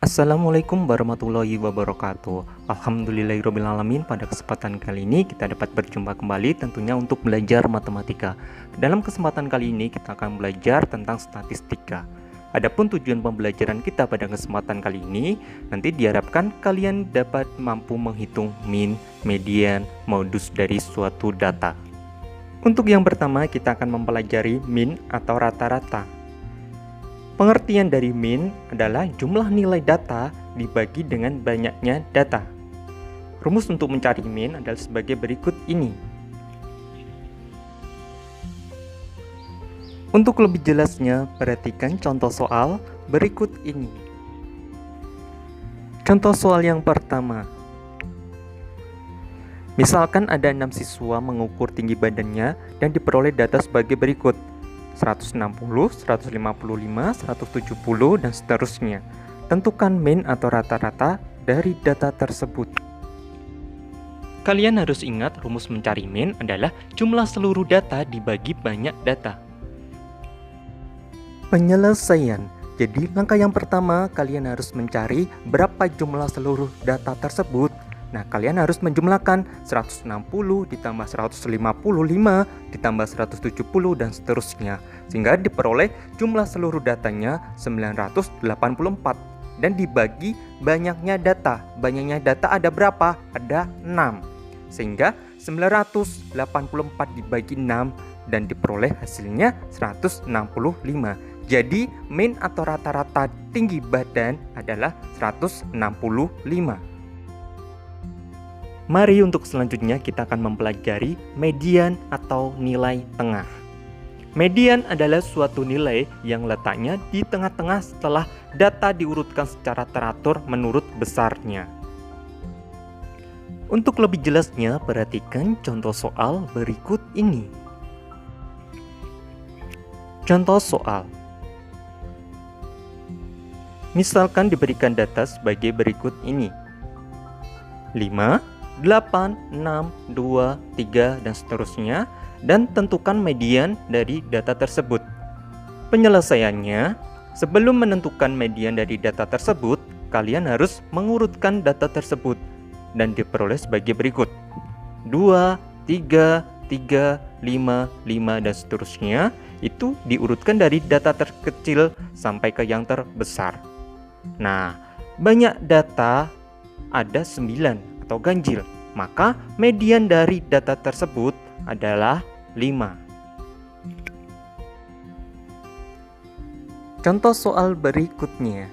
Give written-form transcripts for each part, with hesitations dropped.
Assalamualaikum warahmatullahi wabarakatuh. Alhamdulillahirrabbilalamin. Pada kesempatan kali ini kita dapat berjumpa kembali tentunya untuk belajar matematika. Dalam kesempatan kali ini kita akan belajar tentang statistika. Adapun tujuan pembelajaran kita pada kesempatan kali ini nanti diharapkan kalian dapat mampu menghitung min, median, modus dari suatu data. Untuk yang pertama kita akan mempelajari min atau rata-rata. Pengertian dari min adalah jumlah nilai data dibagi dengan banyaknya data. Rumus untuk mencari min adalah sebagai berikut ini. Untuk lebih jelasnya, perhatikan contoh soal berikut ini. Contoh soal yang pertama. Misalkan ada 6 siswa mengukur tinggi badannya dan diperoleh data sebagai berikut. 160, 155, 170, dan seterusnya. Tentukan min atau rata-rata dari data tersebut. Kalian harus ingat rumus mencari min adalah jumlah seluruh data dibagi banyak data. Penyelesaian. Jadi langkah yang pertama kalian harus mencari berapa jumlah seluruh data tersebut. Nah, kalian harus menjumlahkan 160 ditambah 155 ditambah 170 dan seterusnya, sehingga diperoleh jumlah seluruh datanya 984 dan dibagi banyaknya data. Banyaknya data ada berapa? Ada 6. Sehingga 984 dibagi 6 dan diperoleh hasilnya 165. Jadi min atau rata-rata tinggi badan adalah 165. Mari untuk selanjutnya kita akan mempelajari median atau nilai tengah. Median adalah suatu nilai yang letaknya di tengah-tengah setelah data diurutkan secara teratur menurut besarnya. Untuk lebih jelasnya, perhatikan contoh soal berikut ini. Contoh soal. Misalkan diberikan data sebagai berikut ini. 5, 8, 6, 2, 3, dan seterusnya, dan tentukan median dari data tersebut. Penyelesaiannya, sebelum menentukan median dari data tersebut, kalian harus mengurutkan data tersebut dan diperoleh sebagai berikut. 2, 3, 3, 5, 5, dan seterusnya, itu diurutkan dari data terkecil sampai ke yang terbesar. Nah, banyak data ada 9 atau ganjil, maka median dari data tersebut adalah 5. Contoh soal berikutnya.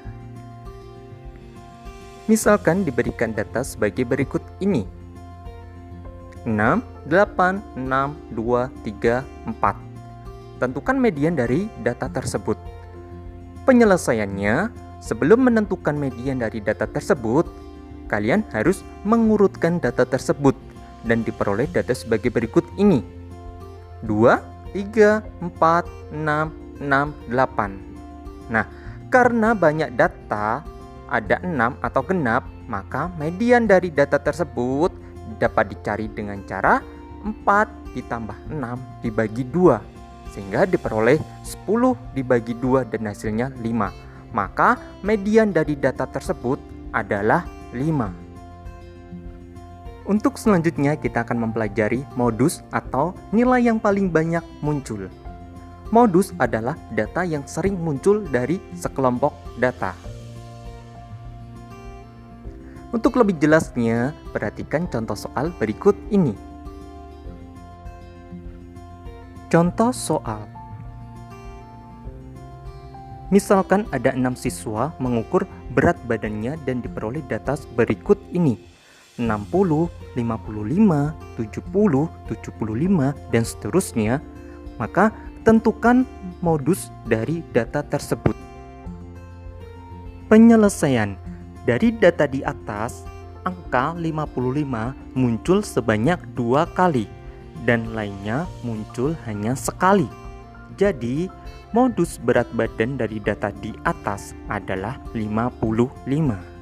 Misalkan diberikan data sebagai berikut ini. 6, 8, 6, 2, 3, 4. Tentukan median dari data tersebut. Penyelesaiannya, sebelum menentukan median dari data tersebut, kalian harus mengurutkan data tersebut dan diperoleh data sebagai berikut ini. 2, 3, 4, 6, 6, 8. Nah, karena banyak data, ada 6 atau genap, maka median dari data tersebut dapat dicari dengan cara 4 ditambah 6 dibagi 2, sehingga diperoleh 10 dibagi 2 dan hasilnya 5. Maka median dari data tersebut adalah 5. Untuk selanjutnya kita akan mempelajari modus atau nilai yang paling banyak muncul. Modus adalah data yang sering muncul dari sekelompok data. Untuk lebih jelasnya, perhatikan contoh soal berikut ini. Contoh soal. Misalkan ada 6 siswa mengukur berat badannya dan diperoleh data berikut ini. 60, 55, 70, 75, dan seterusnya. Maka tentukan modus dari data tersebut. Penyelesaian. Dari data di atas, angka 55 muncul sebanyak 2 kali dan lainnya muncul hanya sekali. Jadi, modus berat badan dari data di atas adalah 55.